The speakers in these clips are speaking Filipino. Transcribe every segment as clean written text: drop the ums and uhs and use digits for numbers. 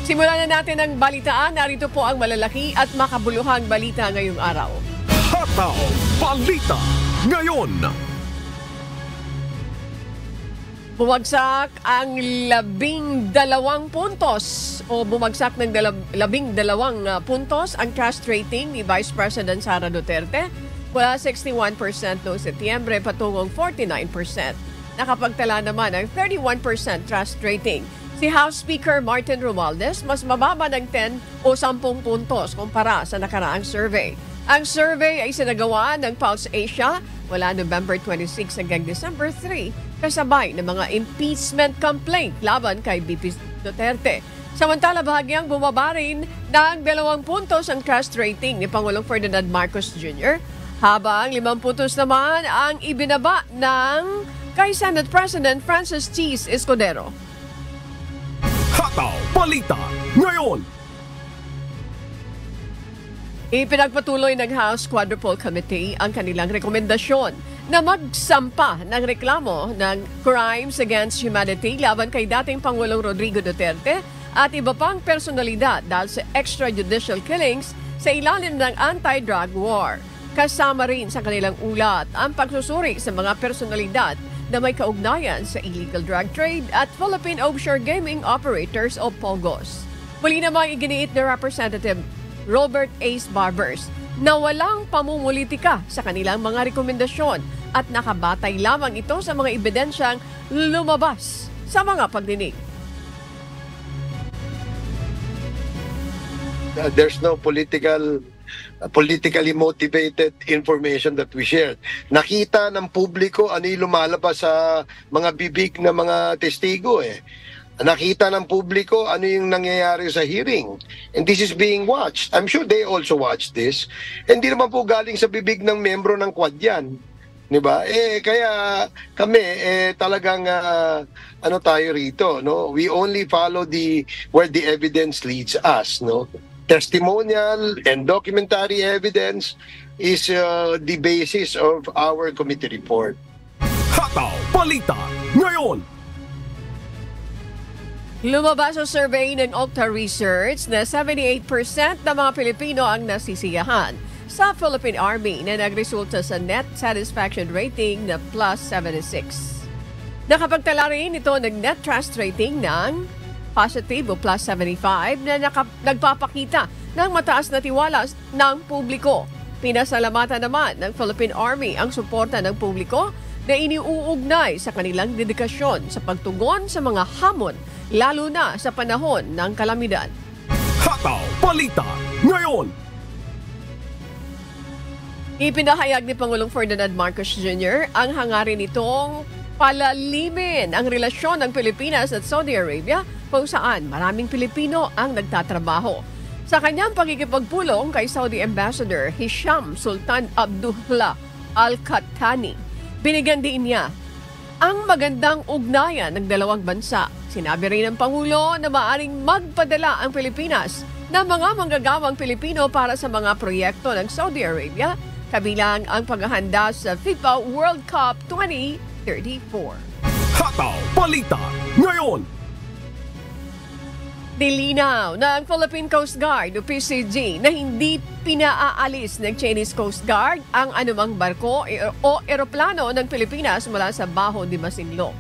Simulan na natin ang balitaan. Narito po ang malalaki at makabuluhang balita ngayong araw. Hataw Balita ngayon. Bumagsak ang 12 puntos o bumagsak ng 12 puntos ang trust rating ni Vice President Sara Duterte mula 61% noong Setyembre patungong 49%. Nakapagtala naman ang 31% trust rating. Si House Speaker Martin Romualdez mas mababa ng 10 o 10 puntos kumpara sa nakaraang survey. Ang survey ay sinagawa ng Pulse Asia mula November 26 hanggang December 3 kasabay ng mga impeachment complaint laban kay VP Duterte. Samantala bahagyang bumaba rin ng 2 puntos ang trust rating ni Pangulong Ferdinand Marcos Jr. habang 5 puntos naman ang ibinaba ng kay Senate President Francis Cheese Escudero. Hataw Balita ngayon. Ipinagpatuloy ng House Quadruple Committee ang kanilang rekomendasyon na magsampa ng reklamo ng crimes against humanity laban kay dating Pangulong Rodrigo Duterte at iba pang personalidad dahil sa extrajudicial killings sa ilalim ng anti-drug war. Kasama rin sa kanilang ulat ang pagsusuri sa mga personalidad na may kaugnayan sa illegal drug trade at Philippine Offshore Gaming Operators o POGOs. Muli namang iginiit ni Representative Robert Ace Barbers na walang pamumulitika sa kanilang mga rekomendasyon at nakabatay lamang ito sa mga ebidensyang lumabas sa mga pagdinig. There's no politically motivated information that we shared. Nakita ng publiko ano yung lumalabas sa mga bibig ng mga testigo Nakita ng publiko ano yung nangyayari sa hearing. And this is being watched. I'm sure they also watch this. Hindi naman po galing sa bibig ng membro ng Quad yan. Diba? Kaya kami talagang ano tayo rito, no? We only follow where the evidence leads us, no? Testimonial and documentary evidence is the basis of our committee report. Hataw Balita ngayon. Lumabas sa survey ng Okta Research na 78% ng mga Pilipino ang nasisiyahan sa Philippine Army na nagresulta sa net satisfaction rating na plus 76. Nakapagtala rin ito ng net trust rating ng positive o plus 75 na nagpapakita ng mataas na tiwala ng publiko. Pinasalamatan naman ng Philippine Army ang suporta ng publiko na iniuugnay sa kanilang dedikasyon sa pagtugon sa mga hamon lalo na sa panahon ng kalamidad. Hataw Balita ngayon. Ipinahayag ni Pangulong Ferdinand Marcos Jr. ang hangarin nitong palalimin ang relasyon ng Pilipinas at Saudi Arabia kung saan maraming Pilipino ang nagtatrabaho. Sa kanyang pakikipagpulong kay Saudi Ambassador Hisham Sultan Abdullah Al-Qahtani, binigyan din niya ang magandang ugnayan ng dalawang bansa. Sinabi rin ng Pangulo na maaaring magpadala ang Pilipinas ng mga manggagawang Pilipino para sa mga proyekto ng Saudi Arabia, kabilang ang paghahanda sa FIFA World Cup 2034. Hataw Balita ngayon. Nilinaw ng Philippine Coast Guard o PCG na hindi pinaaalis ng Chinese Coast Guard ang anumang barko o eroplano ng Pilipinas mula sa Baho de Masinloc.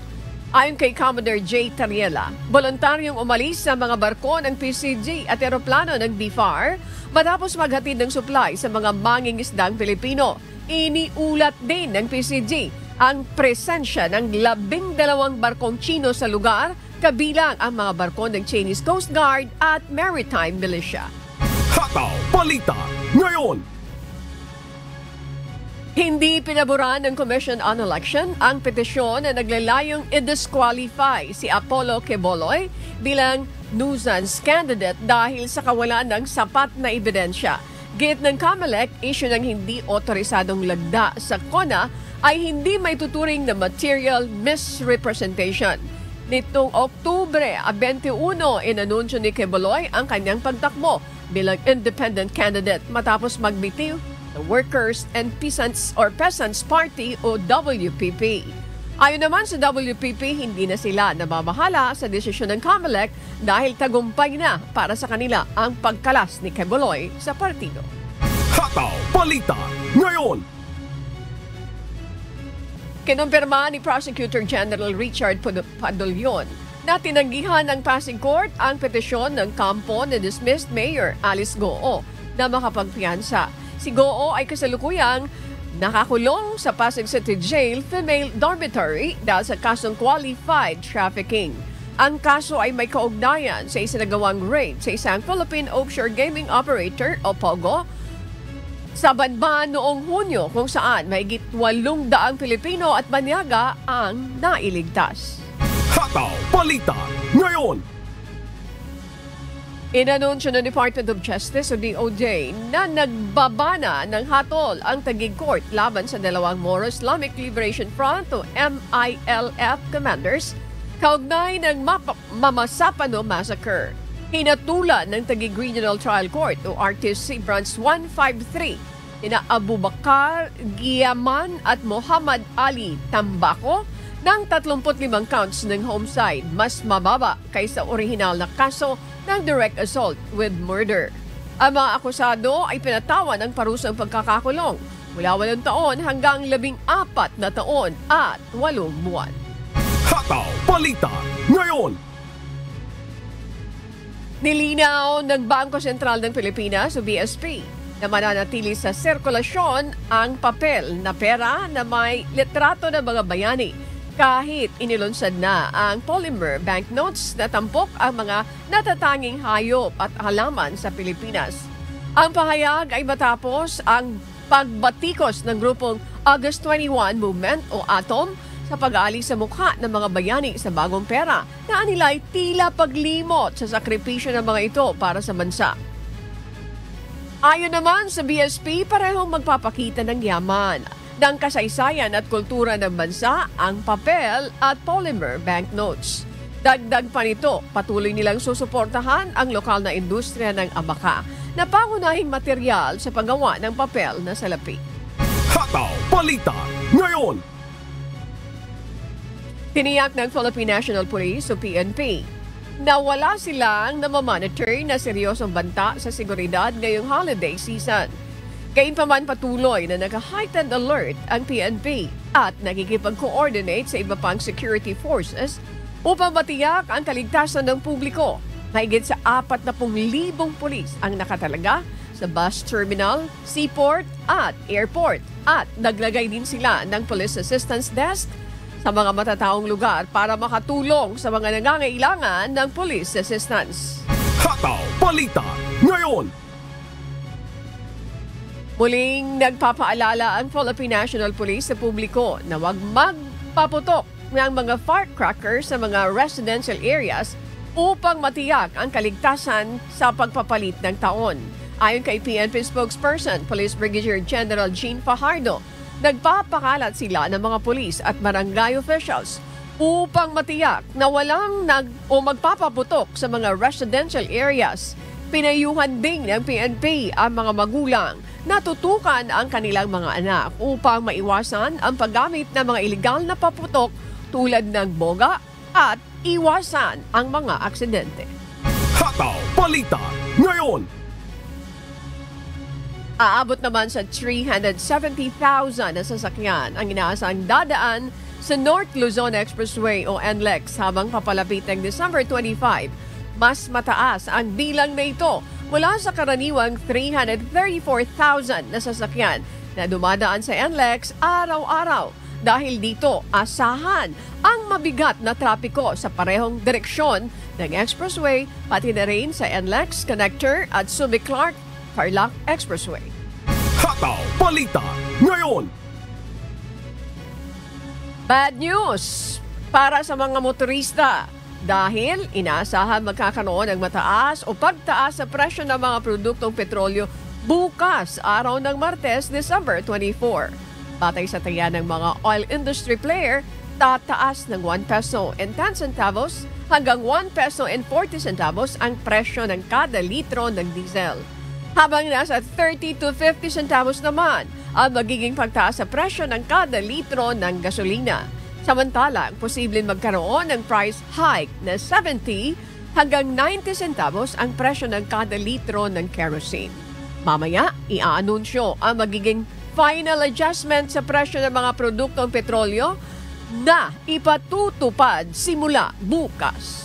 Ayon kay Commodore J. Tariela, voluntaryong umalis sa mga barko ng PCG at eroplano ng BFAR matapos maghatid ng supply sa mga mangingisdang Pilipino. Iniulat din ng PCG ang presensya ng 12 barkong Chino sa lugar, kabilang ang mga barko ng Chinese Coast Guard at Maritime Militia. Hataw Balita ngayon. Hindi pinaboran ng Commission on Election ang petisyon na naglalayong i-disqualify si Apollo Quiboloy bilang nuisance candidate dahil sa kawalan ng sapat na ebidensya. Git ng COMELEC, issue ng hindi otorisadong lagda sa CONA ay hindi may tuturing na material misrepresentation. Nitong Oktubre 21, inanunsyo ni Quiboloy ang kanyang pagtakbo bilang independent candidate matapos magbitiw the Workers and Peasants Party o WPP. Ayon naman sa WPP, hindi na sila namamahala sa desisyon ng COMELEC dahil tagumpay na para sa kanila ang pagkalas ni Quiboloy sa partido. Hataw Balita ngayon. Kinumpirma ni Prosecutor General Richard Padulyon na tinanggihan ng Pasig Court ang petisyon ng kampo ni dismissed Mayor Alice Goo na makapagpiyansa. Si Goo ay kasalukuyang nakakulong sa Pasig City Jail Female Dormitory dahil sa kasong qualified trafficking. Ang kaso ay may kaugnayan sa isinagawang raid sa isang Philippine Offshore Gaming Operator o POGO sa Banban noong Hunyo kung saan mahigit 800 Pilipino at banyaga ang nailigtas. Hataw Balita ngayon. Inanunsyo ng Department of Justice o DOJ na nagbabana ng hatol ang Taguig Court laban sa dalawang Moro Islamic Liberation Front o MILF commanders kaugnay ng Mamasapano Massacre. Hinatulan ng Taguig Regional Trial Court o RTC Branch 153 nina Abubakar Giaman at Muhammad Ali Tambako ng 35 counts ng homicide, mas mababa kaysa orihinal na kaso ng direct assault with murder. Ang mga akusado ay pinatawan ng parusang pagkakakulong mula 8 taon hanggang 14 na taon at 8 buwan. Hataw Balita ngayon. Nilinaw ng Bangko Sentral ng Pilipinas o BSP na mananatili sa sirkulasyon ang papel na pera na may litrato ng mga bayani kahit inilunsad na ang polymer banknotes na tampok ang mga natatanging hayop at halaman sa Pilipinas. Ang pahayag ay matapos ang pagbatikos ng grupong August 21 Movement o ATOM sa pag-aalis sa mukha ng mga bayani sa bagong pera na anilay tila paglimot sa sakripisyo ng mga ito para sa bansa. Ayon naman sa BSP, parehong magpapakita ng yaman, ng kasaysayan at kultura ng bansa ang papel at polymer banknotes. Dagdag pa nito, patuloy nilang susuportahan ang lokal na industriya ng abaka na pangunahing material sa paggawa ng papel na salapi. Hataw Balita ngayon. Tiniyak ng Philippine National Police o PNP na wala silang namamonitor na seryosong banta sa seguridad ngayong holiday season. Gayunpaman patuloy na naka-heightened alert ang PNP at nakikipag-coordinate sa iba pang security forces upang matiyak ang kaligtasan ng publiko. Mahigit sa 40,000 pulis ang nakatalaga sa bus terminal, seaport at airport at naglagay din sila ng police assistance desk sa mga matataong lugar para makatulong sa mga nangangailangan ng police assistance. Hataw Balita ngayon. Muling nagpapaalala ang Philippine National Police sa publiko na huwag magpaputok ng mga firecrackers sa mga residential areas upang matiyak ang kaligtasan sa pagpapalit ng taon. Ayon kay PNP spokesperson, Police Brigadier General Jean Fajardo, nagpapakalat sila ng mga pulis at barangay officials upang matiyak na walang magpapaputok sa mga residential areas. Pinayuhan din ng PNP ang mga magulang na tutukan ang kanilang mga anak upang maiwasan ang paggamit ng mga ilegal na paputok tulad ng boga at iwasan ang mga aksidente. Hataw Balita ngayon. Aabot naman sa 370,000 na sasakyan ang inaasang dadaan sa North Luzon Expressway o NLEX habang papalapit ng December 25. Mas mataas ang bilang na ito mula sa karaniwang 334,000 na sasakyan na dumadaan sa NLEX araw-araw. Dahil dito, asahan ang mabigat na trapiko sa parehong direksyon ng expressway pati na rin sa NLEX Connector at Subic-Clark Tarlac Expressway. Hataw Balita ngayon. Bad news para sa mga motorista dahil inaasahan magkakaroon ng mataas o pagtaas sa presyo ng mga produktong petrolyo bukas araw ng Martes, December 24. Batay sa taya ng mga oil industry player, tataas ng 1 peso and 10 centavos hanggang 1 peso and 40 centavos ang presyo ng kada litro ng diesel. Habang nasa 30 to 50 centavos naman ang magiging pagtaas sa presyo ng kada litro ng gasolina. Samantalang, posibleng magkaroon ng price hike na 70 hanggang 90 centavos ang presyo ng kada litro ng kerosene. Mamaya, i-aanunsyo ang magiging final adjustment sa presyo ng mga produktong petrolyo na ipatutupad simula bukas.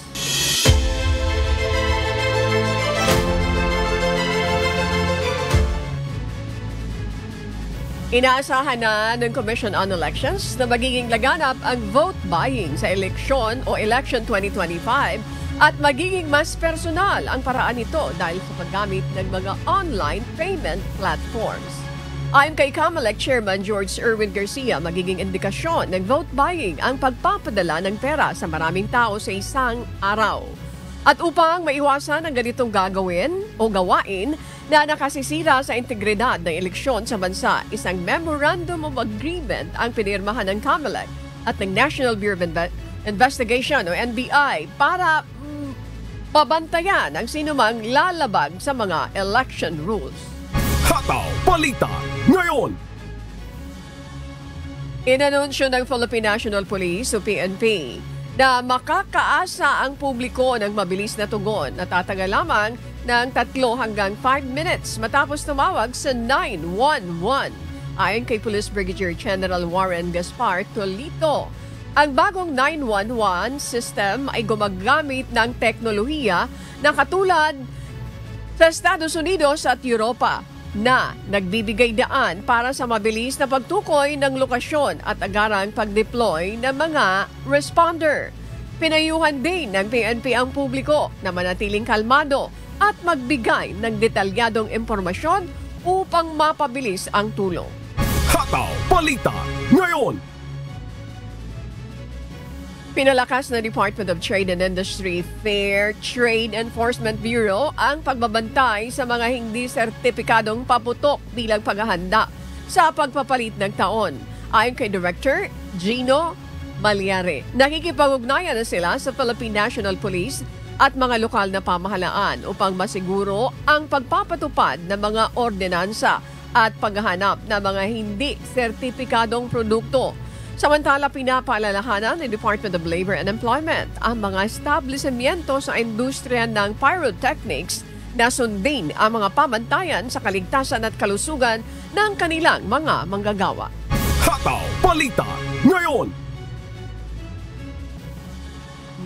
Inaasahan na ng Commission on Elections na magiging laganap ang vote buying sa eleksyon o Election 2025 at magiging mas personal ang paraan nito dahil sa paggamit ng mga online payment platforms. Ayon kay COMELEC Chairman George Erwin Garcia, magiging indikasyon ng vote buying ang pagpapadala ng pera sa maraming tao sa isang araw. At upang maiwasan ang ganitong gagawin o gawain na nakasisira sa integridad ng eleksyon sa bansa, isang Memorandum of Agreement ang pinirmahan ng COMELEC at ng National Bureau of Investigation o NBI para pabantayan ang sinumang lalabag sa mga election rules. Hataw Balita ngayon. Inanunsyo ng Philippine National Police o PNP na makakaasa ang publiko ng mabilis na tugon na tatagal lamang ng 3 hanggang 5 minutes matapos tumawag sa 911. Ayon kay Police Brigadier General Warren Gaspar Tolito, ang bagong 911 system ay gumagamit ng teknolohiya na katulad sa Estados Unidos at Europa na nagbibigay daan para sa mabilis na pagtukoy ng lokasyon at agarang pag-deploy ng mga responder. Pinayuhan din ng PNP ang publiko na manatiling kalmado at magbigay ng detalyadong impormasyon upang mapabilis ang tulong. Hataw Balita ngayon. Pinalakas ng Department of Trade and Industry Fair Trade Enforcement Bureau ang pagbabantay sa mga hindi sertipikadong paputok bilang paghahanda sa pagpapalit ng taon. Ayon kay Director Gino Malyari, nakikipag-ugnayan na sila sa Philippine National Police at mga lokal na pamahalaan upang masiguro ang pagpapatupad ng mga ordinansa at paghahanap ng mga hindi sertipikadong produkto. Samantala, pinapaalalahanan ng Department of Labor and Employment ang mga establishmento sa industriya ng pyrotechnics na sundin ang mga pamantayan sa kaligtasan at kalusugan ng kanilang mga manggagawa. Hataw Balita ngayon.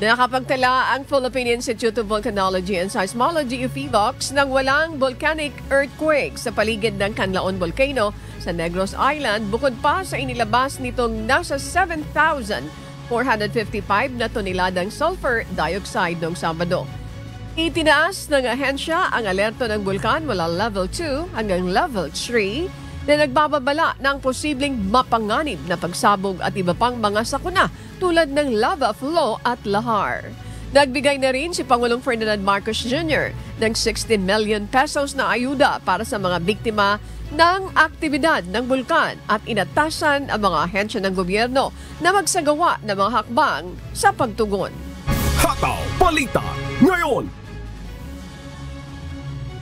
Nakapagtala ang Philippine Institute of Volcanology and Seismology o PHIVOLCS ng walang volcanic earthquake sa paligid ng Canlaon Volcano sa Negros Island bukod pa sa inilabas nitong nasa 7,455 na toneladang sulfur dioxide noong Sabado. Itinaas ng ahensya ang alerto ng bulkan mula level 2 hanggang level 3 na nagbababala ng posibleng mapanganib na pagsabog at iba pang mga sakuna tulad ng lava flow at lahar. Nagbigay na rin si Pangulong Ferdinand Marcos Jr. ng 16 million pesos na ayuda para sa mga biktima ng aktibidad ng bulkan at inatasan ang mga ahensya ng gobyerno na magsagawa ng mga hakbang sa pagtugon. Hataw Balita ngayon.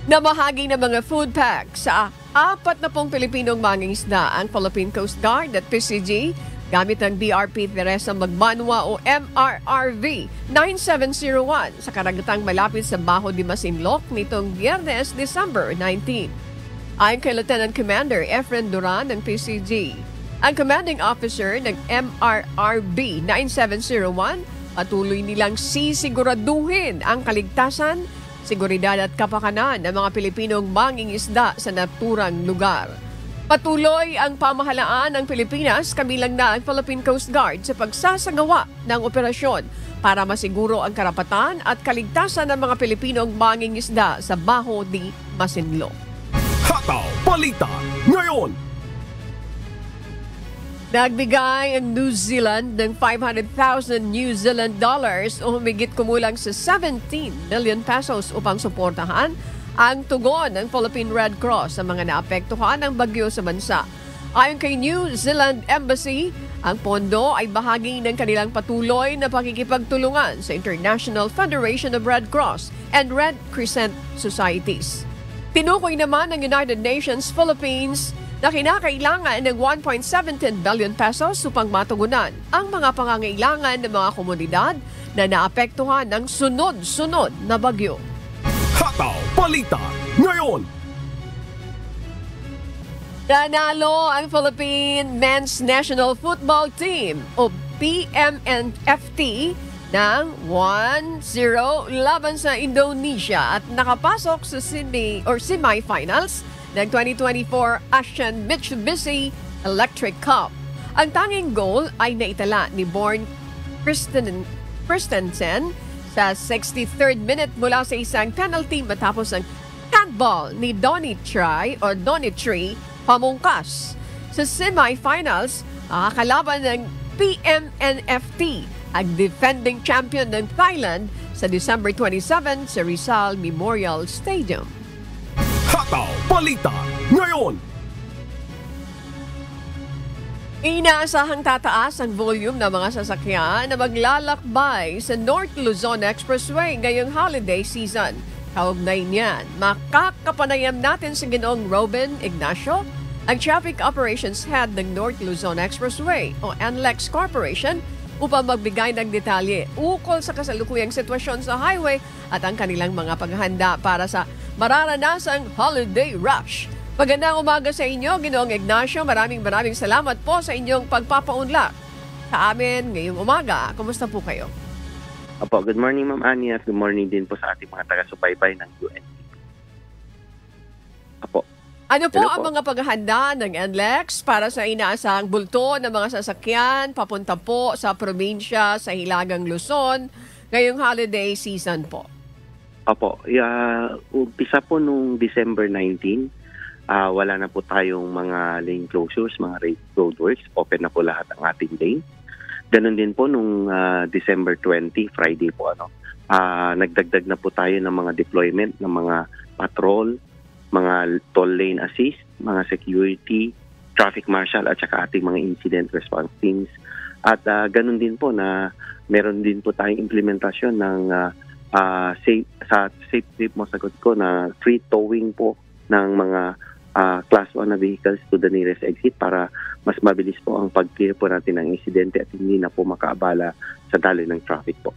Namahagi ng mga food pack sa 40 Pilipinong mangingisda ang Philippine Coast Guard at PCG gamit ang BRP Teresa Magbanwa o MRRV 9701 sa karagatang malapit sa Bajo de Masinloc nitong Biyernes, December 19. Ayon kay Lieutenant Commander Efren Duran ng PCG, ang commanding officer ng MRRB 9701, patuloy nilang sisiguraduhin ang kaligtasan, seguridad at kapakanan ng mga Pilipinong mangingisda sa naturang lugar. Patuloy ang pamahalaan ng Pilipinas kabilang na ang Philippine Coast Guard sa pagsasagawa ng operasyon para masiguro ang karapatan at kaligtasan ng mga Pilipinong mangingisda sa Bajo de Masinloc. Hataw Balita ngayon. Nagbigay ang New Zealand ng 500,000 New Zealand dollars o humigit kumulang sa 17 million pesos upang suportahan ang tugon ng Philippine Red Cross sa mga naapektuhan ng bagyo sa bansa. Ayon kay New Zealand Embassy, ang pondo ay bahagi ng kanilang patuloy na pakikipagtulungan sa International Federation of Red Cross and Red Crescent Societies. Tinukoy naman ng United Nations Philippines na kinakailangan ng 1.17 billion pesos upang matugunan ang mga pangangailangan ng mga komunidad na naapektuhan ng sunod-sunod na bagyo. Hataw Balita ngayon. Nanalo ang Philippine Men's National Football Team o PMNFT ng 1-0 laban sa Indonesia at nakapasok sa semi-finals ng 2024 Asian Mitsubishi Electric Cup. Ang tanging goal ay naitala ni Born Christensen sa 63rd minute mula sa isang penalty matapos ang handball ni Donitry Pamungkas. Sa semi-finals, kalaban ng PMNFT ang defending champion ng Thailand sa December 27 sa Rizal Memorial Stadium. Hataw Balita ngayon. Inaasahang tataas ang volume ng mga sasakyan na maglalakbay sa North Luzon Expressway ngayong holiday season. Kaugnay niyan, makakapanayam natin si Ginoong Robin Ignacio, ang Traffic Operations Head ng North Luzon Expressway o NLEX Corporation upang magbigay ng detalye ukol sa kasalukuyang sitwasyon sa highway at ang kanilang mga paghahanda para sa mararanasang holiday rush. Magandang umaga sa inyo, Ginoong Ignacio. Maraming salamat po sa inyong pagpapaunlak sa amin ngayong umaga. Kumusta po kayo? Opo, good morning Ma'am Annie at good morning din po sa ating mga taga-subaybay ng UNTV. Opo. Ano po Hello ang po. mga paghahanda ng NLEX para sa inaasahang bulto ng mga sasakyan papunta po sa probinsya sa Hilagang Luzon ngayong holiday season po? Opo, umpisa po nung December 19, wala na po tayong mga lane closures, mga roadworks, open na po lahat ang ating lane. Ganon din po nung December 20, Friday po, nagdagdag na po tayo ng mga deployment ng mga patrol, mga toll lane assist, mga security, traffic marshal at saka ating mga incident response teams. At ganon din po na meron din po tayong implementasyon ng safe trip mo sagot ko na free towing po ng mga class 1 na vehicles to the nearest exit para mas mabilis po ang pag-clear po natin ng insidente at hindi na po makaabala sa daloy ng traffic po.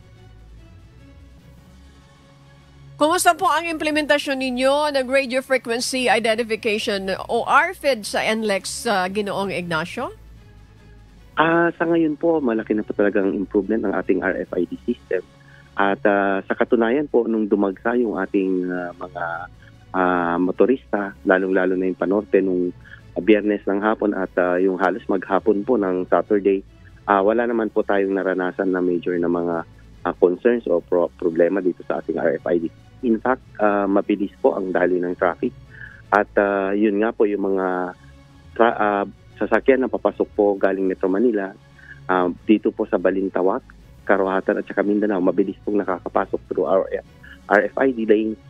Kumusta po ang implementasyon ninyo ng Radio Frequency Identification o RFID sa NLEX, Ginoong Ignacio? Sa ngayon po, malaki na po talagang improvement ng ating RFID system. At sa katunayan po, nung dumagsa yung ating mga motorista, lalong-lalo na yung panorte nung Biyernes ng hapon at yung halos maghapon po ng Saturday, wala naman po tayong naranasan na major na mga concerns o problema dito sa ating RFID. In fact, mabilis po ang daloy ng traffic at yun nga po yung mga sasakyan na papasok po galing Metro Manila dito po sa Balintawak, Karuhatan at saka Mindanao, mabilis pong nakakapasok through our RFID lanes.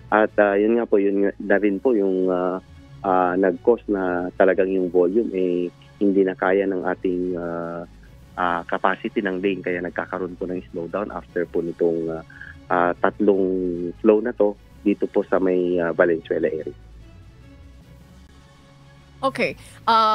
At yun nga po, yun na rin po yung nag-cause na talagang yung volume hindi na kaya ng ating capacity ng lane. Kaya nagkakaroon po ng slowdown after po nitong tatlong flow na to dito po sa may Valenzuela area. Okay.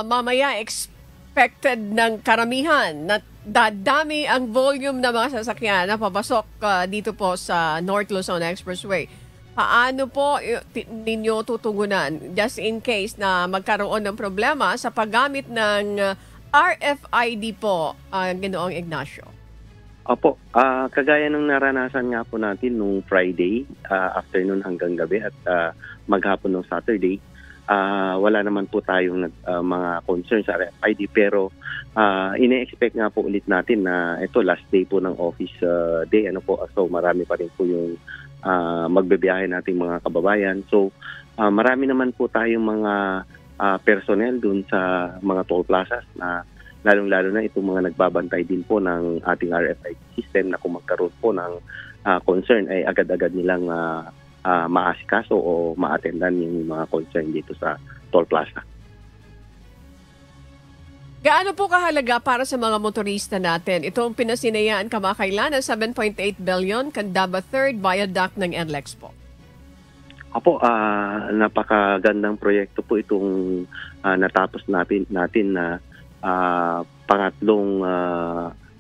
Mamaya expected ng karamihan na dadami ang volume ng mga sasakyan na papasok dito po sa North Luzon Expressway. Paano po ninyo tutugunan just in case na magkaroon ng problema sa paggamit ng RFID po, Ginoong Ignacio? Opo, kagaya nung naranasan nga po natin nung Friday afternoon hanggang gabi at maghapon nung Saturday, wala naman po tayong mga concerns sa RFID pero ine-expect nga po ulit natin na ito last day po ng office day, so marami pa rin po yung magbebiyahe nating mga kababayan. So marami naman po tayong mga personnel dun sa mga toll plazas na lalong-lalo na itong mga nagbabantay din po ng ating RFID system na kung magkaroon po ng concern ay agad-agad nilang maasikaso o ma-attendan yung mga concern dito sa toll plaza. Gaano po kahalaga para sa mga motorista natin itong pinasinayaan kamakailan ng 7.8 billion Candaba 3rd Viaduct ng NLEX po? Opo, napakagandang proyekto po itong natapos natin na pangatlong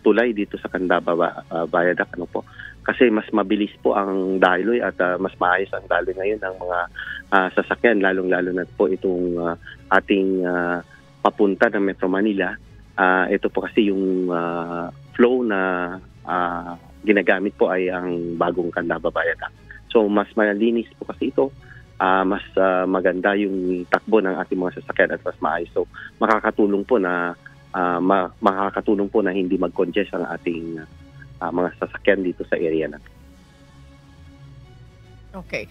tulay dito sa Candaba Viaduct. Ano po? Kasi mas mabilis po ang daloy at mas maayos ang daloy ngayon ng mga sasakyan, lalong-lalo na po itong ating papunta ng Metro Manila. Ito po kasi yung flow na ginagamit po ay ang bagong Candaba Viaduct. So mas malinis po kasi ito, mas maganda yung takbo ng ating mga sasakyan at mas maayos. So makakatulong po na hindi mag-congest ang ating mga sasakyan dito sa area natin. Okay.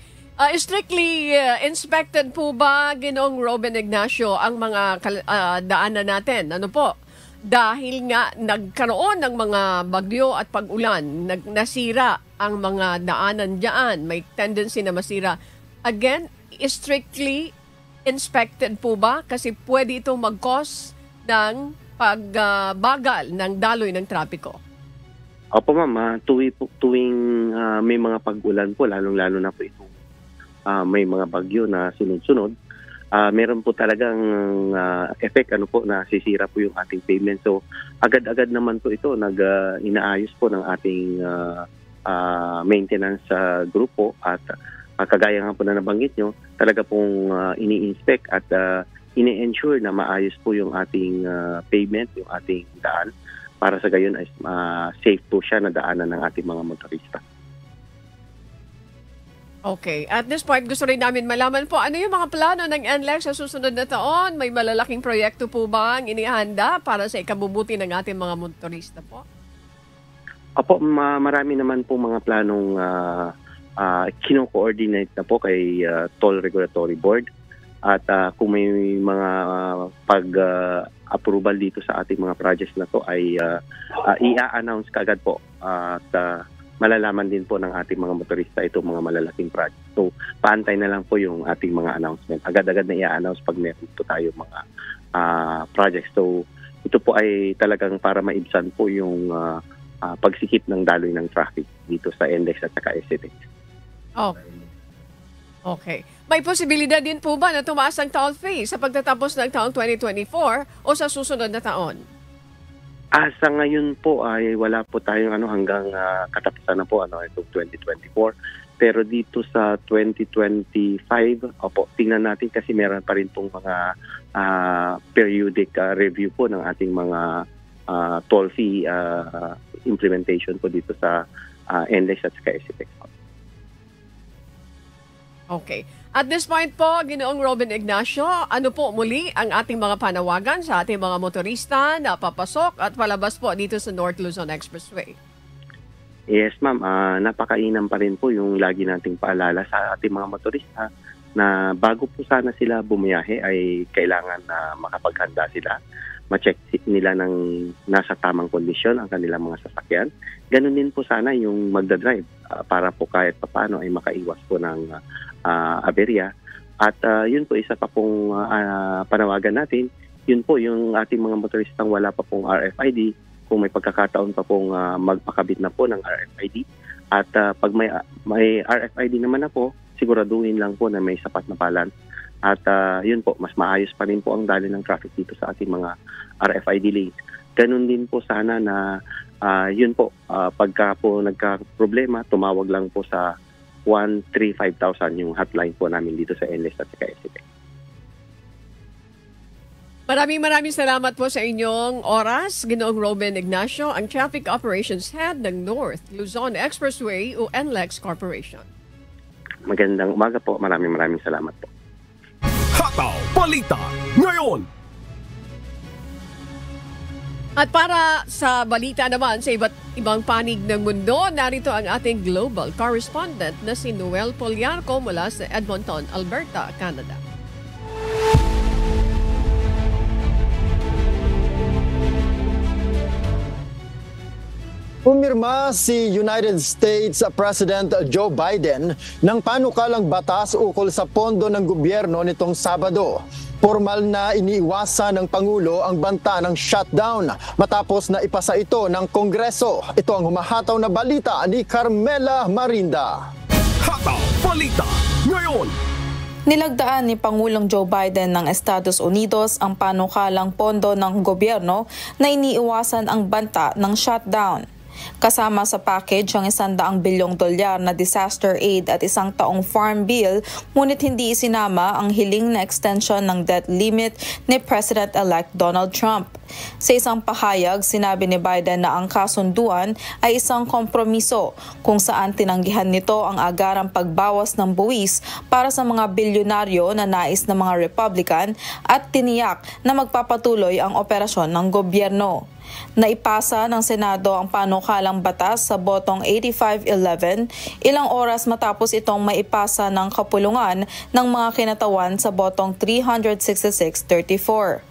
Strictly inspected po ba, Ginoong Robin Ignacio, ang mga daanan natin? Ano po? Dahil nga nagkaroon ng mga bagyo at pag-ulan, nasira ang mga daanan diyan, may tendency na masira. Again, strictly inspected po ba? Kasi pwede itong mag-cause ng pagbagal ng daloy ng trapiko. Opo ma'am, tuwing may mga pag-ulan po, lalong-lalo na po itong may mga bagyo na sunod-sunod, meron po talagang effect na sisira po yung ating pavement. So agad-agad naman po ito inaayos po ng ating maintenance grupo at kagaya nga po na nabanggit nyo, talaga pong ini-inspect at ini-ensure na maayos po yung ating pavement, yung ating daan para sa gayon ay safe po siya na daanan ng ating mga motorista. Okay. At this point, gusto rin namin malaman po, ano yung mga plano ng NLEX sa susunod na taon? May malalaking proyekto po ba ang inihanda para sa ikabubuti ng ating mga motorista po? Opo, marami naman po mga planong kino-coordinate na po kay Toll Regulatory Board. At kung may mga pag-approval dito sa ating mga projects na to ay i-announce kagad po. At malalaman din po ng ating mga motorista itong mga malalaking project. So, paantay na lang po yung ating mga announcement. Agad-agad na i-announce pag meron po tayo mga projects. So, ito po ay talagang para maibsan po yung pagsikip ng daloy ng traffic dito sa NLEX at saka SCTEX. Okay. May posibilidad din po ba na tumaas ang toll fee sa pagtatapos ng taong 2024 o sa susunod na taon? Sa ngayon po ay wala po tayong hanggang katapusan na po itong 2024. Pero dito sa 2025, tingnan natin kasi meron pa rin pong mga periodic review po ng ating mga toll fee implementation po dito sa NLEX at saka SCTEX. Okay. At this point po, Ginoong Robin Ignacio, ano po muli ang ating mga panawagan sa ating mga motorista na papasok at palabas po dito sa North Luzon Expressway? Yes ma'am, napakainam pa rin po yung lagi nating paalala sa ating mga motorista na bago po sana sila bumiyahe ay kailangan na makapaghanda sila. Ma-check nila ng nasa tamang kondisyon ang kanilang mga sasakyan. Ganun din po sana yung magdadrive para po kahit papano ay makaiwas po ng aberya. At yun po isa pa pong panawagan natin, yun po yung ating mga motoristang wala pa pong RFID, kung may pagkakataon pa pong magpakabit na po ng RFID. At pag may RFID naman na po, siguraduhin lang po na may sapat na balance. At yun po, mas maayos pa rin po ang daloy ng traffic dito sa ating mga RFID lanes. Ganun din po sana na yun po, pagka po nagka-problema, tumawag lang po sa 135,000 yung hotline po namin dito sa NLEX at sa SCTEX. Maraming salamat po sa inyong oras, Ginoong Robin Ignacio, ang Traffic Operations Head ng North Luzon Expressway o NLEX Corporation. Magandang umaga po. Maraming salamat po. Hataw Balita ngayon. At para sa balita naman sa iba't ibang panig ng mundo, narito ang ating global correspondent na si Noel Poliarco mula sa Edmonton, Alberta, Canada. Pumirma si United States President Joe Biden ng panukalang batas ukol sa pondo ng gobyerno nitong Sabado. Formal na iniiwasan ng Pangulo ang banta ng shutdown matapos na ipasa ito ng Kongreso. Ito ang humahataw na balita ni Carmela Marinda. Hataw Balita ngayon. ngayon. Nilagdaan ni Pangulong Joe Biden ng Estados Unidos ang panukalang pondo ng gobyerno na iniiwasan ang banta ng shutdown. Kasama sa package ang $100 bilyong na disaster aid at 1 taong farm bill, ngunit hindi isinama ang hiling na extension ng debt limit ni President-elect Donald Trump. Sa isang pahayag, sinabi ni Biden na ang kasunduan ay isang kompromiso kung saan tinanggihan nito ang agarang pagbawas ng buwis para sa mga bilyonaryo na nais ng mga Republican at tiniyak na magpapatuloy ang operasyon ng gobyerno. Naipasa ng Senado ang panukalang batas sa botong 85-11 ilang oras matapos itong maipasa ng kapulungan ng mga kinatawan sa botong 366-34.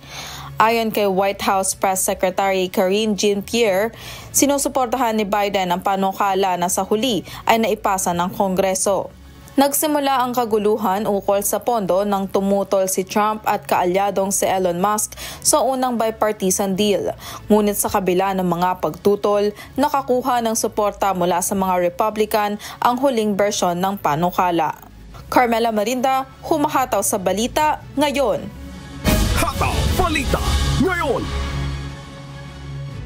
Ayon kay White House Press Secretary Karine Jean-Pierre, sinusuportahan ni Biden ang panukala na sa huli ay naipasa ng Kongreso. Nagsimula ang kaguluhan ukol sa pondo nang tumutol si Trump at kaalyadong si Elon Musk sa unang bipartisan deal. Ngunit sa kabila ng mga pagtutol, nakakuha ng suporta mula sa mga Republican ang huling bersyon ng panukala. Carmela Marinda, humahataw sa balita ngayon. Hataw Balita ngayon.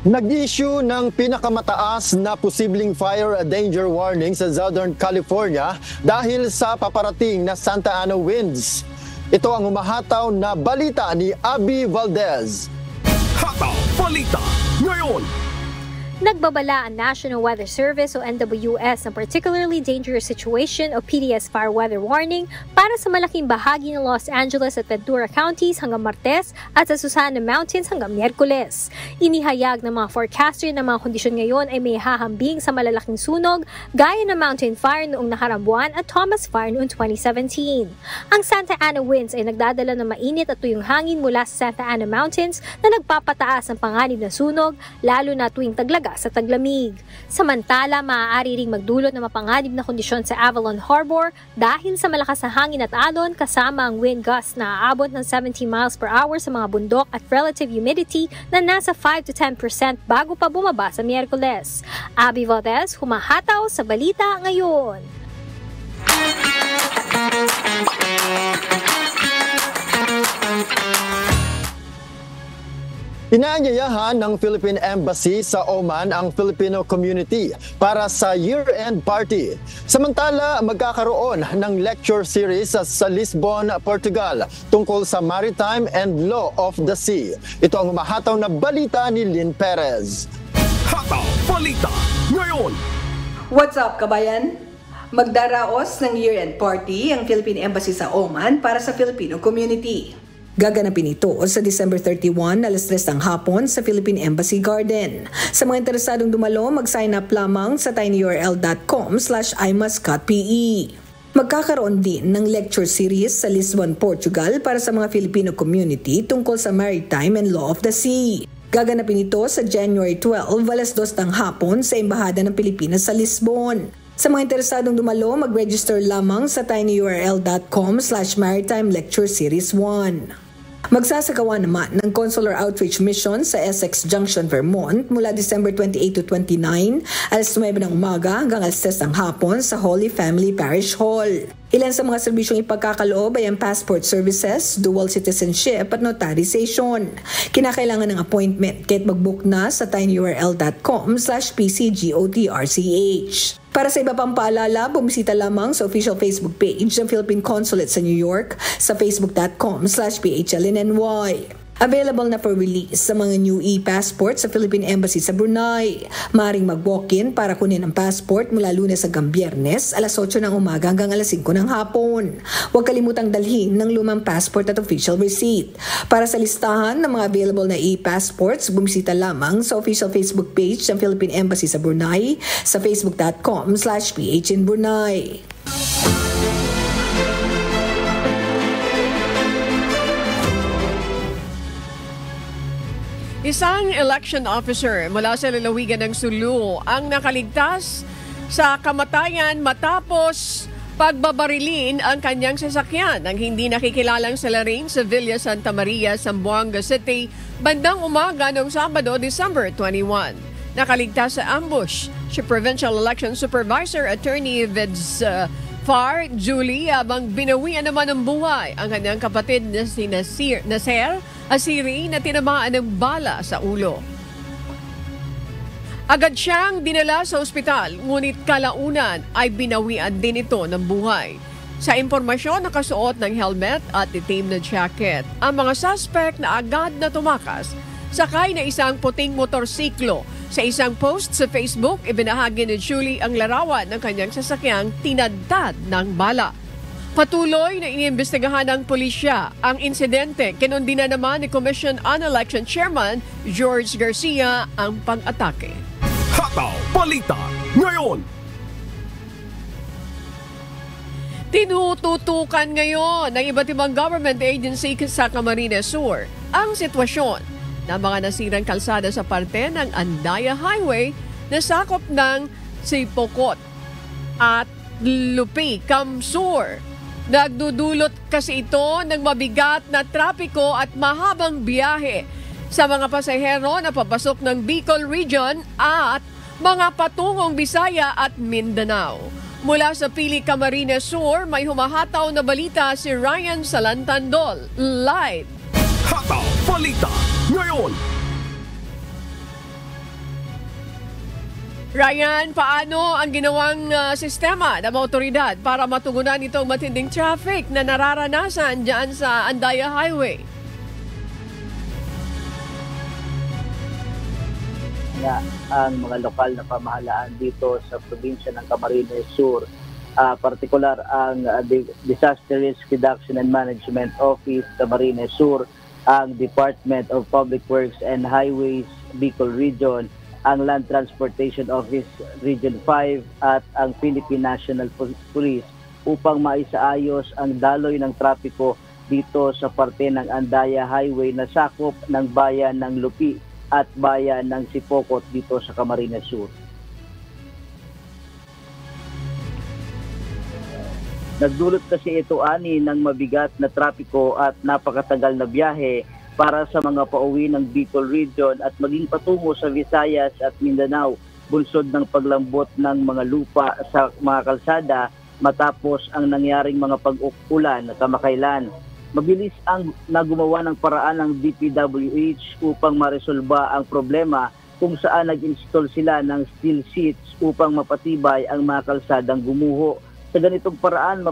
Nag-issue ng pinakamataas na posibleng fire danger warning sa Southern California dahil sa paparating na Santa Ana winds. Ito ang humahataw na balita ni Abby Valdez. Hataw Balita ngayon. Nagbabala ang National Weather Service o NWS ng Particularly Dangerous Situation o PDS Fire Weather Warning para sa malaking bahagi ng Los Angeles at Ventura Counties hanggang Martes at sa Susana Mountains hanggang Miyerkules. Inihayag ng mga forecaster na mga kondisyon ngayon ay may hahambing sa malalaking sunog gaya ng Mountain Fire noong nakarang buwan at Thomas Fire noong 2017. Ang Santa Ana winds ay nagdadala ng mainit at tuyong hangin mula sa Santa Ana Mountains na nagpapataas ng panganib na sunog lalo na tuwing taglaga sa taglamig. Samantala, maaari ring magdulot ng mapanganib na kondisyon sa Avalon Harbor dahil sa malakas na hangin at alon kasama ang wind gusts na aabot ng 70 miles per hour sa mga bundok at relative humidity na nasa 5 to 10% bago pa bumaba sa Miyerkules. Abby Valdez, humahataw sa balita ngayon. Inaanyayahan ng Philippine Embassy sa Oman ang Filipino community para sa year-end party. Samantala, magkakaroon ng lecture series sa Lisbon, Portugal tungkol sa maritime and law of the sea. Ito ang humahataw na balita ni Lynn Perez. Hataw Balita ngayon. What's up, kabayan? Magdaraos ng year-end party ang Philippine Embassy sa Oman para sa Filipino community. Gaganapin ito sa December 31 alas 3 ng hapon sa Philippine Embassy Garden. Sa mga interesadong dumalo, mag-sign up lamang sa tinyurl.com/imascotpe. Magkakaroon din ng lecture series sa Lisbon, Portugal para sa mga Filipino community tungkol sa maritime and law of the sea. Gaganapin ito sa January 12 alas 2 ng hapon sa Embahada ng Pilipinas sa Lisbon. Sa mga interesadong dumalo, mag-register lamang sa tinyurl.com/maritime lecture series 1. Magsasagawa naman ng Consular Outreach Mission sa Essex Junction, Vermont mula December 28 to 29, alas 9 ng umaga hanggang alas 10 ng hapon sa Holy Family Parish Hall. Ilan sa mga serbisyong ipagkakaloob ay ang passport services, dual citizenship at notarization. Kinakailangan ng appointment kahit mag-book na sa tinyurl.com/pcgotrch. Para sa iba pang paalala, bumisita lamang sa official Facebook page ng Philippine Consulate sa New York sa facebook.com/phlnny. Available na for release sa mga new e-passport sa Philippine Embassy sa Brunei. Maring mag-walk-in para kunin ang passport mula Lunes hanggang Biyernes, alas 8 ng umaga hanggang alas 5 ng hapon. Huwag kalimutang dalhin ng lumang passport at official receipt. Para sa listahan ng mga available na e-passports, bumisita lamang sa official Facebook page ng Philippine Embassy sa Brunei sa facebook.com/phinbrunei. Isang election officer mula sa lalawigan ng Sulu ang nakaligtas sa kamatayan matapos pagbabarilin ang kanyang sasakyan ng hindi nakikilalang salarin sa Villa Santa Maria, Zamboanga City, bandang umaga noong Sabado, December 21. Nakaligtas sa ambush si Provincial Election Supervisor Attorney Vids Far Julie habang binawian naman ng buhay ang kanyang kapatid na si Nasir Asiri na tinamaan ng bala sa ulo. Agad siyang dinala sa ospital, ngunit kalaunan ay binawian din ito ng buhay. Sa impormasyon, nakasuot ng helmet at itim na jacket. Ang mga suspect na agad na tumakas, sakay na isang puting motorsiklo. Sa isang post sa Facebook, ibinahagi ni Julie ang larawan ng kanyang sasakyang tinadtad ng bala. Patuloy na iniimbestigahan ng pulisya ang insidente. Kinundina naman ni Commission on Election Chairman George Garcia ang pag-atake. Hataw Balita ngayon. Tinututukan ngayon ng iba't ibang government agency sa Camarines Sur ang sitwasyon ng mga nasirang kalsada sa parte ng Andaya Highway na sakop ng Sipokot at Lupi, Camsur. Nagdudulot kasi ito ng mabigat na trapiko at mahabang biyahe sa mga pasahero na papasok ng Bicol Region at mga patungong Bisaya at Mindanao. Mula sa Pili, Camarines Sur, may humahataw na balita si Ryan Salantandol. Live! Hataw Balita ngayon. Ryan, paano ang ginawang sistema ng mga otoridad para matugunan itong matinding traffic na nararanasan dyan sa Andaya Highway? Ang mga lokal na pamahalaan dito sa probinsya ng Camarines Sur, partikular ang Disaster Risk Reduction and Management Office Camarines Sur, ang Department of Public Works and Highways Bicol Region, ang Land Transportation Office Region 5 at ang Philippine National Police upang maisaayos ang daloy ng trapiko dito sa parte ng Andaya Highway na sakop ng bayan ng Lupi at bayan ng Sipokot dito sa Camarines Sur. Nagdulot kasi ito ani ng mabigat na trapiko at napakatagal na biyahe para sa mga pauwi ng Bicol Region at maging patungo sa Visayas at Mindanao, bunsod ng paglambot ng mga lupa sa mga kalsada matapos ang nangyaring mga pag-ulan na kamakailan. Mabilis ang nagumawa ng paraan ng DPWH upang maresolba ang problema kung saan nag-install sila ng steel sheets upang mapatibay ang mga kalsadang gumuho. Sa ganitong paraan,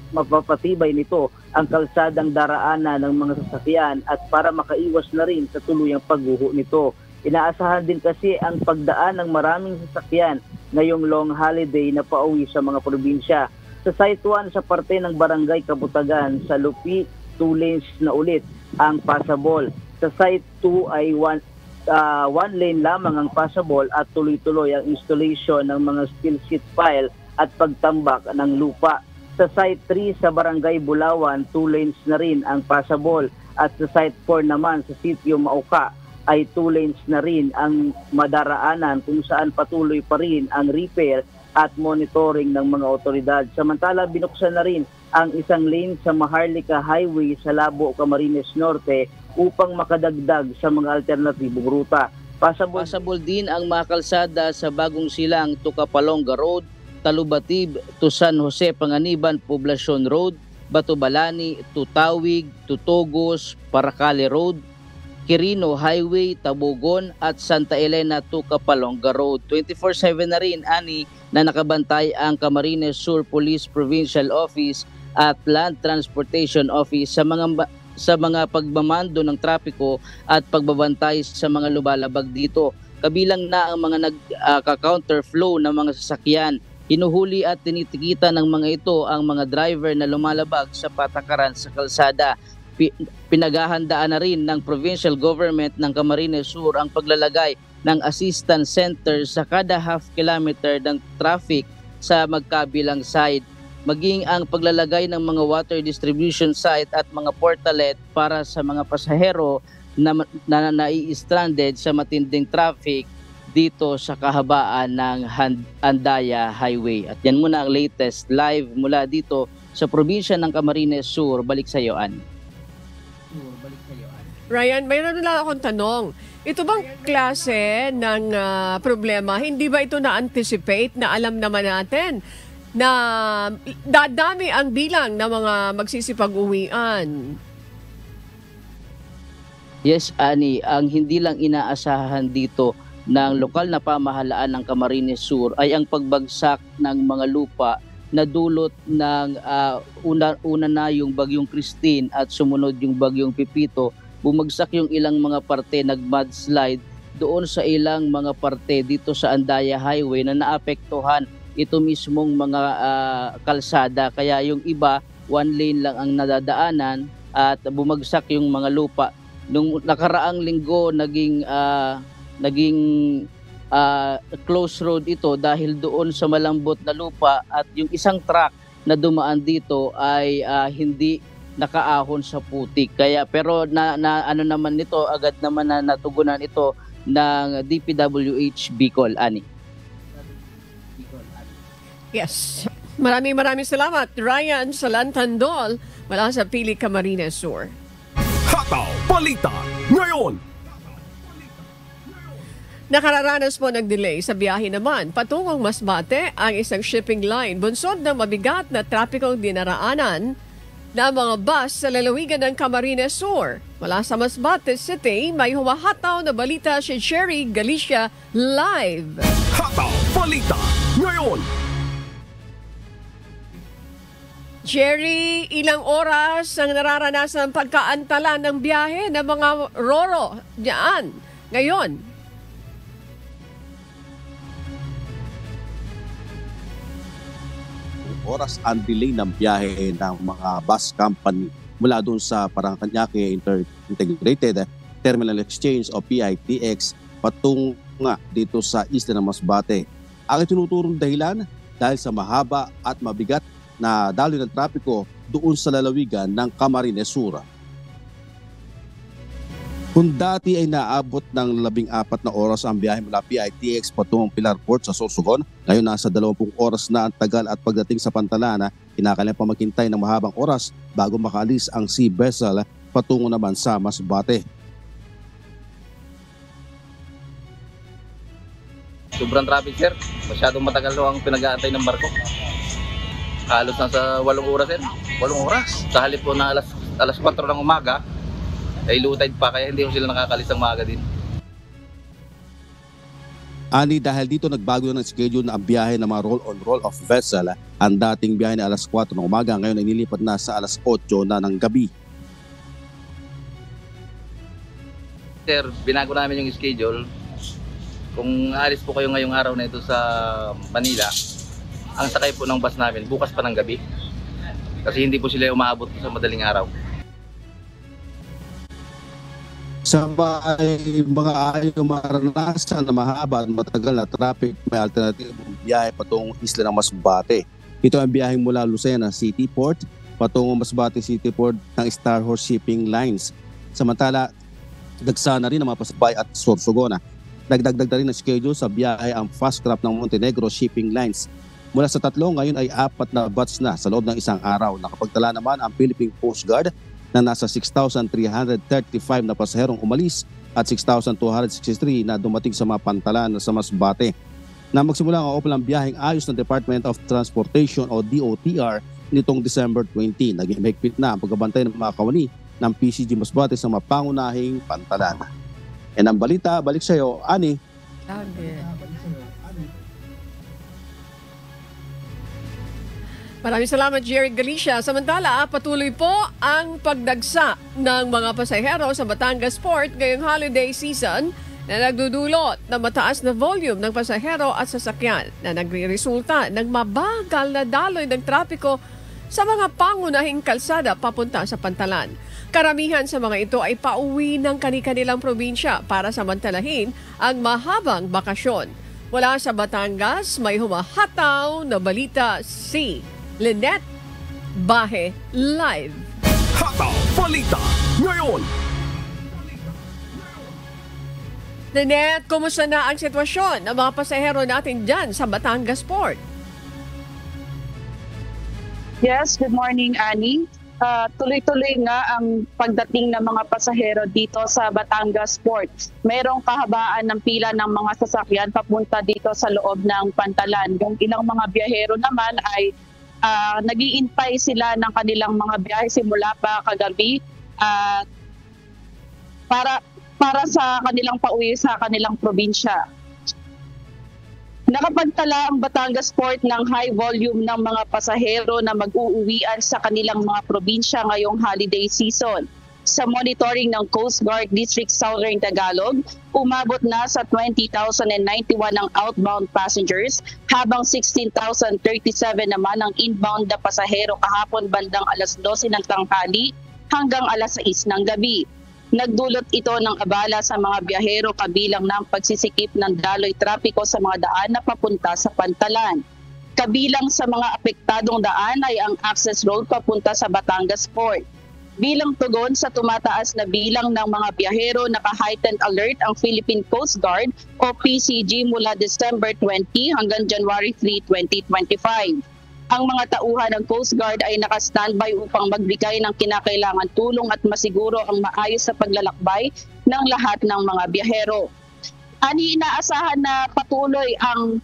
mapapatibay nito ang kalsadang daraanan ng mga sasakyan at para makaiwas na rin sa tuluyang pagguho nito. Inaasahan din kasi ang pagdaan ng maraming sasakyan ngayong long holiday na pauwi sa mga probinsya. Sa Site 1 sa parte ng Barangay Kabutagan sa Lupi, 2 lanes na ulit ang passable. Sa Site 2 ay 1 lane lamang ang passable at tuloy-tuloy ang installation ng mga steel sheet pile at pagtambak ng lupa. Sa Site 3 sa Barangay Bulawan, 2 lanes na rin ang passable. At sa Site 4 naman sa Sitio Mauka ay 2 lanes na rin ang madaraanan kung saan patuloy pa rin ang repair at monitoring ng mga otoridad. Samantala, binuksan na rin ang isang lane sa Maharlika Highway sa Labo, Camarines Norte upang makadagdag sa mga alternatibong ruta. Passable din ang mga kalsada sa Bagong Silang to Kapalonga Road, Talubatib to San Jose Panganiban Poblacion Road, Batubalani to Tawig to Togos Paracale Road, Quirino Highway, Tabogon at Santa Elena to Kapalonga Road. 24/7 na rin ani na nakabantay ang Camarines Sur Police Provincial Office at Land Transportation Office sa mga pagmamando ng trapiko at pagbabantay sa mga lubalabag dito. Kabilang na ang mga nag-counterflow ng mga sasakyan. Hinuhuli at tinitikita ng mga ito ang mga driver na lumalabag sa patakaran sa kalsada. Pinaghahandaan na rin ng provincial government ng Camarines Sur ang paglalagay ng assistance center sa kada half kilometer ng traffic sa magkabilang side. Maging ang paglalagay ng mga water distribution site at mga portalet para sa mga pasahero na nai-stranded sa matinding traffic dito sa kahabaan ng Andaya Highway. At yan muna ang latest live mula dito sa probinsya ng Camarines Sur. Balik sa iyo, Ann. Ryan, mayroon lang akong tanong. Ito bang klase ng problema, hindi ba ito na-anticipate na alam naman natin na dadami ang bilang ng mga magsisipag-uwian. Yes, Ani, ang hindi lang inaasahan dito ng lokal na pamahalaan ng Camarines Sur ay ang pagbagsak ng mga lupa na dulot ng una na yung bagyong Christine at sumunod yung bagyong Pipito. Bumagsak yung ilang mga parte, nag-mudslide doon sa ilang mga parte dito sa Andaya Highway na naapektuhan ito mismong mga kalsada. Kaya yung iba, one lane lang ang nadadaanan at bumagsak yung mga lupa. Nung nakaraang linggo, naging close road ito dahil doon sa malambot na lupa at yung isang truck na dumaan dito ay hindi nakaahon sa putik. Kaya pero ano naman nito, agad naman na natugunan ito ng DPWH Bicol, Ani. Yes. Maraming salamat, Ryan Salantandol, mula sa Pili, Camarines Sur. Hataw Balita ngayon. Nakararanas po ng delay sa biyahe naman patungong Masbate ang isang shipping line bunsod ng mabigat na trapikong dinaraanan na mga bus sa lalawigan ng Camarines Sur. Mula sa Masbate City, may humahataw na balita si Jerry Galicia live. Hataw Balita ngayon. Jerry, ilang oras ang nararanasan pagkaantala ng biyahe ng mga Roro diyan ngayon? Oras ang delay ng biyahe ng mga bus company mula doon sa Paranaque Integrated Terminal Exchange o PITX patung nga dito sa isla ng Masbate. Ang itinuturong dahilan dahil sa mahaba at mabigat na daloy ng trapiko doon sa lalawigan ng Camarines Sur. Kung dati ay naabot ng 14 na oras ang biyahe mula PITX patungong Pilar Port sa Sorsogon, ngayon nasa 20 oras na ang tagal at pagdating sa Pantalana, kinakailangan pa maghintay ng mahabang oras bago makaalis ang sea vessel patungo naman sa Masbate. Sobrang traffic, sir. Masyadong matagal daw ang pinag-aantay ng barko. Halos nasa 8 oras, sir. 8 oras? Sa halip po na alas 4 ng umaga, ay low tide pa, kaya hindi ko sila nakakalis ng maaga din. Ani, dahil dito nagbago ng schedule na ang biyahe ng mga roll-on roll-off vessel. Ang dating biyahe na alas 4 ng umaga, ngayon ay nilipat na sa alas 8 na ng gabi. Sir, binago namin yung schedule. Kung aalis po kayo ngayong araw na ito sa Manila, ang sakay po ng bus namin bukas pa ng gabi. Kasi hindi po sila umaabot sa madaling araw. Sa mga ayaw maranasan na mahaba at matagal na traffic, may alternatibong biyahe patungong isla ng Masbate. Ito ang biyaheng mula Lucena City Port patungong Masbate City Port ng Star Horse Shipping Lines. Samantala, dagsa na rin ang mga pasabay at Sorsogon. Nagdagdag na rin ang schedule sa biyahe ang Fast Craft ng Montenegro Shipping Lines. Mula sa 3, ngayon ay 4 na batch na sa loob ng isang araw. Nakapagtala naman ang Philippine Coast Guard na nasa 6,335 na pasaherong umalis at 6,263 na dumating sa mga Pantalan sa Masbate. Na magsimula ang opal ang biyaheng ayos ng Department of Transportation o DOTR nitong December 20. Naging mahigpit na ang pagbabantay ng mga kawani ng PCG Masbate sa mga pangunahing Pantalan. E ang balita, balik sa iyo, Ani. Maraming salamat, Jerry Galicia. Samantala, patuloy po ang pagdagsa ng mga pasahero sa Batangas Port ngayong holiday season na nagdudulot ng mataas na volume ng pasahero at sasakyan na nagre-resulta ng mabagal na daloy ng trapiko sa mga pangunahing kalsada papunta sa Pantalan. Karamihan sa mga ito ay pauwi ng kani-kanilang probinsya para samantalahin ang mahabang bakasyon. Mula sa Batangas, may humahataw na balita si Lynette Bahe live. Hataw Balita ngayon. Lynette, kumusta na ang sitwasyon ng mga pasahero natin dyan sa Batangas Port? Yes, good morning, Annie. tuloy-tuloy nga ang pagdating ng mga pasahero dito sa Batangas Port. Merong kahabaan ng pila ng mga sasakyan papunta dito sa loob ng Pantalan. Yung ilang mga biyahero naman ay nag-iintay sila ng kanilang mga biyahe simula pa kagabi para sa kanilang pauwi sa kanilang probinsya. Nakapagtala ang Batangas Port ng high volume ng mga pasahero na mag-uuwian sa kanilang mga probinsya ngayong holiday season. Sa monitoring ng Coast Guard District Southern Tagalog, umabot na sa 20,091 ang outbound passengers, habang 16,037 naman ang inbound na pasahero kahapon bandang alas 12 ng tanghali hanggang alas 6 ng gabi. Nagdulot ito ng abala sa mga biyahero kabilang ng pagsisikip ng daloy trapiko sa mga daan na papunta sa Pantalan. Kabilang sa mga apektadong daan ay ang access road papunta sa Batangas Port. Bilang tugon sa tumataas na bilang ng mga biyahero, naka-heightened alert ang Philippine Coast Guard o PCG mula December 20 hanggang January 3, 2025. Ang mga tauhan ng Coast Guard ay naka-standby upang magbigay ng kinakailangan tulong at masiguro ang maayos sa paglalakbay ng lahat ng mga biyahero. Inaasahan na magpapatuloy ang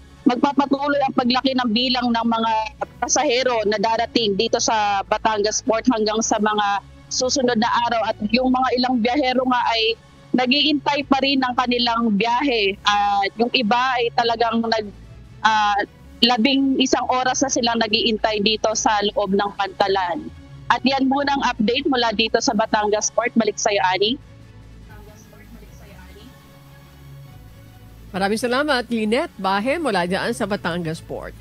paglaki ng bilang ng mga pasahero na darating dito sa Batangas Port hanggang sa mga susunod na araw, at yung mga ilang biyahero nga ay nag-iintay pa rin ng kanilang biyahe. Yung iba ay talagang 11 oras na silang nag-iintay dito sa loob ng Pantalan. At yan muna ang update mula dito sa Batangas Port. Balik sa'yo, Ani. Maraming salamat, Lynette Bahe, mula dyan sa Batangas Port.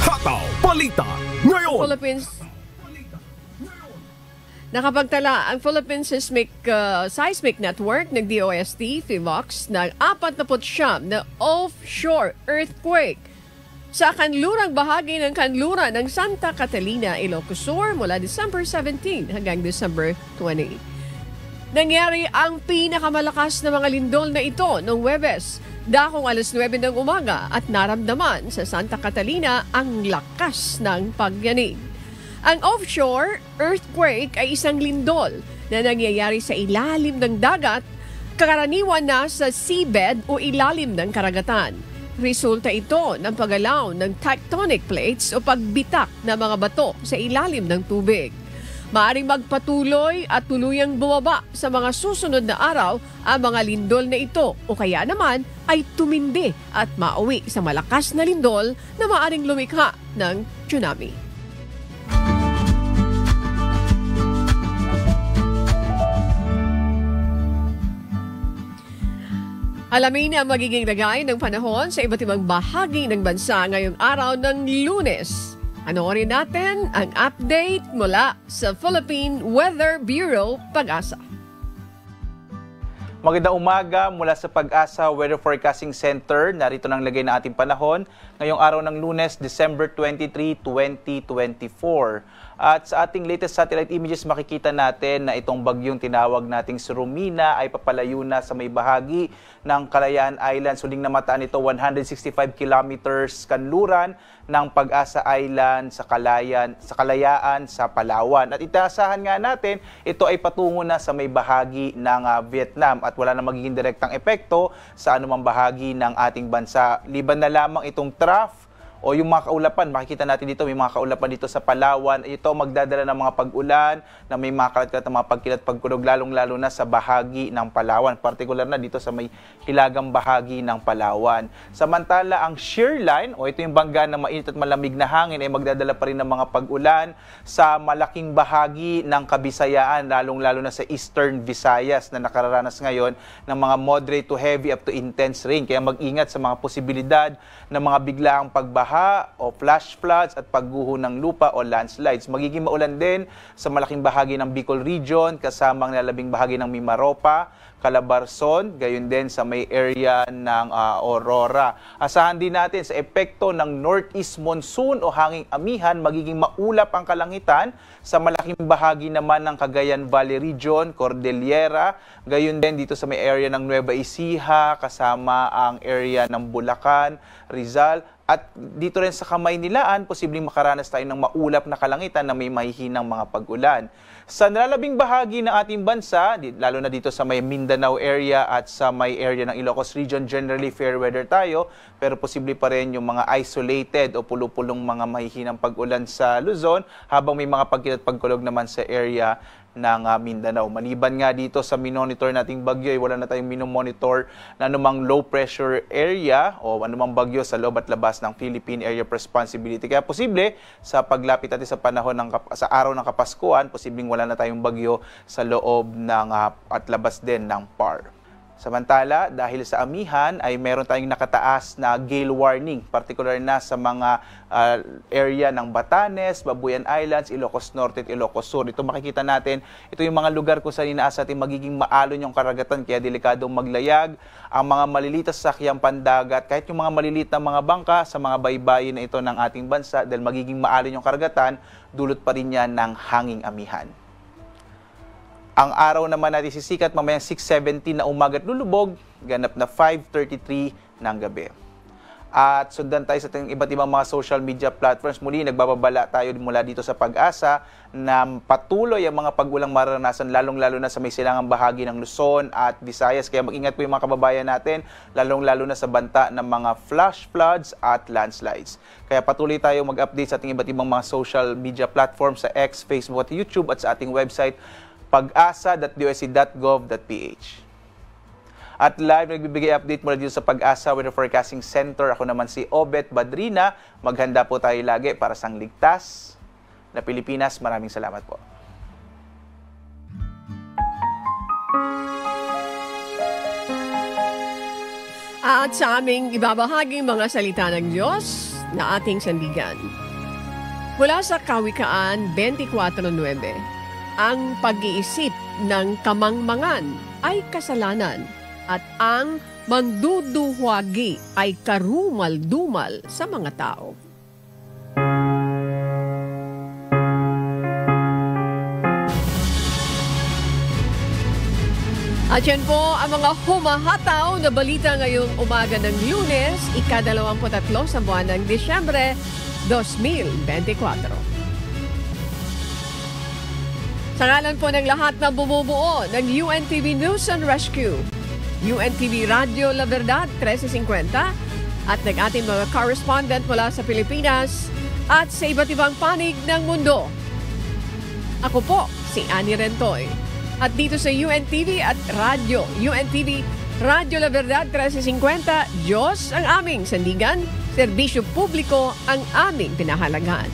Hataw Balita ngayon. Philippines. Nakapagtala ang Philippine Seismic Network ng DOST, PHIVOX, ng 49 na offshore earthquake sa kanlurang bahagi ng kanluran ng Santa Catalina, Ilocos Sur mula December 17 hanggang December 20. Nangyari ang pinakamalakas na mga lindol na ito noong Huwebes, dakong alas 9 ng umaga, at naramdaman sa Santa Catalina ang lakas ng pagyanig. Ang offshore earthquake ay isang lindol na nangyayari sa ilalim ng dagat, karaniwan na sa seabed o ilalim ng karagatan. Resulta ito ng paggalaw ng tectonic plates o pagbitak ng mga bato sa ilalim ng tubig. Maaring magpatuloy at tuluyang bumaba sa mga susunod na araw ang mga lindol na ito, o kaya naman ay tumindi at mauwi sa malakas na lindol na maaring lumikha ng tsunami. Alamin ang magiging lagay ng panahon sa iba't ibang bahagi ng bansa ngayong araw ng Lunes. Panoorin natin ang update mula sa Philippine Weather Bureau, Pag-asa. Magandang umaga mula sa Pag-asa Weather Forecasting Center. Narito ng lagay na ating panahon ngayong araw ng Lunes, December 23, 2024. At sa ating latest satellite images, makikita natin na itong bagyong tinawag nating Surumina ay papalayo na sa may bahagi ng Kalayaan Island. Suling namataan ito 165 kilometers kanluran ng Pag-asa Island sa Kalayaan sa Palawan. At itaasahan nga natin, ito ay patungo na sa may bahagi ng Vietnam at wala na magiging direktang epekto sa anumang bahagi ng ating bansa. Liban na lamang itong trough o yung mga kaulapan, makikita natin dito, may mga kaulapan dito sa Palawan. Ito magdadala ng mga pag-ulan na may mga kalat-kalat na mga pagkilat-pagkulog, lalong-lalo na sa bahagi ng Palawan. Partikular na dito sa may hilagang bahagi ng Palawan. Samantala, ang shear line, o ito yung bangga na mainit at malamig na hangin, ay magdadala pa rin ng mga pag-ulan sa malaking bahagi ng Kabisayaan, lalong-lalo na sa Eastern Visayas na nakararanas ngayon ng mga moderate to heavy up to intense rain. Kaya mag-ingat sa mga posibilidad ng mga biglaang pagbaha o flash floods at pagguho ng lupa o landslides. Magiging maulan din sa malaking bahagi ng Bicol Region, kasamang lalabing bahagi ng Mimaropa, Calabarzon, gayon din sa may area ng Aurora. Asahan din natin sa epekto ng northeast monsoon o hanging amihan, magiging maulap ang kalangitan sa malaking bahagi naman ng Cagayan Valley Region, Cordillera, gayon din dito sa may area ng Nueva Ecija, kasama ang area ng Bulacan, Rizal, At dito rin sa Kamaynilaan, posibleng makaranas tayo ng maulap na kalangitan na may mahihinang mga pag-ulan. Sa nalalabing bahagi ng ating bansa, lalo na dito sa may Mindanao area at sa may area ng Ilocos Region, generally fair weather tayo, pero posible pa rin yung mga isolated o pulo-pulong mga mahihinang pag-ulan sa Luzon, habang may mga pagkilat pagkulog naman sa area ng Mindanao. Maliban nga dito sa minonitor nating bagyo, wala na tayong minomonitor na anumang low pressure area o anumang bagyo sa loob at labas ng Philippine Area of Responsibility. Kaya posible sa paglapit natin sa panahon sa araw ng Kapaskuhan, posibleng wala na tayong bagyo sa loob ng at labas din ng PAR. Samantala, dahil sa amihan ay meron tayong nakataas na gale warning, particular na sa mga area ng Batanes, Babuyan Islands, Ilocos Norte at Ilocos Sur. Ito makikita natin, ito yung mga lugar kung saan inaasa natin magiging maalon yung karagatan, kaya delikadong maglayag. Ang mga maliliit na sasakyang pandagat, kahit yung mga maliliit na mga bangka sa mga baybayin na ito ng ating bansa, dahil magiging maalon yung karagatan, dulot pa rin yan ng hanging amihan. Ang araw naman natin sisikat mamayang 6:17 na umaga at lulubog, ganap na 5:33 ng gabi. At sundan tayo sa iba't ibang mga social media platforms. Muli, nagbababala tayo mula dito sa Pag-asa na patuloy ang mga pag-ulang maranasan, lalong-lalo na sa may silangang bahagi ng Luzon at Visayas. Kaya mag-ingat po yung mga kababayan natin, lalong-lalo na sa banta ng mga flash floods at landslides. Kaya patuloy tayo mag-update sa ating iba't ibang mga social media platforms sa X, Facebook at YouTube at sa ating website pag-asa.dosc.gov.ph. At live nagbibigay update mula dito sa Pag-asa Weather Forecasting Center. Ako naman si Obet Badrina. Maghanda po tayo lagi para sa ligtas na Pilipinas. Maraming salamat po. At sa aming ibabahaging mga salita ng Diyos na ating sandigan. Mula sa Kawikaan 24:9. Ang pag-iisip ng kamangmangan ay kasalanan at ang manduduwagi ay karumal-dumal sa mga tao. At yan po ang mga humahataw na balita ngayong umaga ng Lunes, ika-23 sa buwan ng Disyembre 2024. Sa ngalan po ng lahat na bumubuo ng UNTV News and Rescue, UNTV Radio La Verdad 1350 at ng ating mga correspondent mula sa Pilipinas at sa iba't ibang panig ng mundo. Ako po si Annie Rentoy at dito sa UNTV at UNTV Radio La Verdad 1350, Diyos ang aming sandigan, serbisyo publiko ang aming pinahalagahan.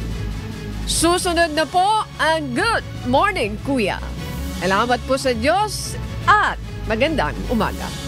Susunod na po ang Good Morning, Kuya. Salamat po sa Diyos at magandang umaga.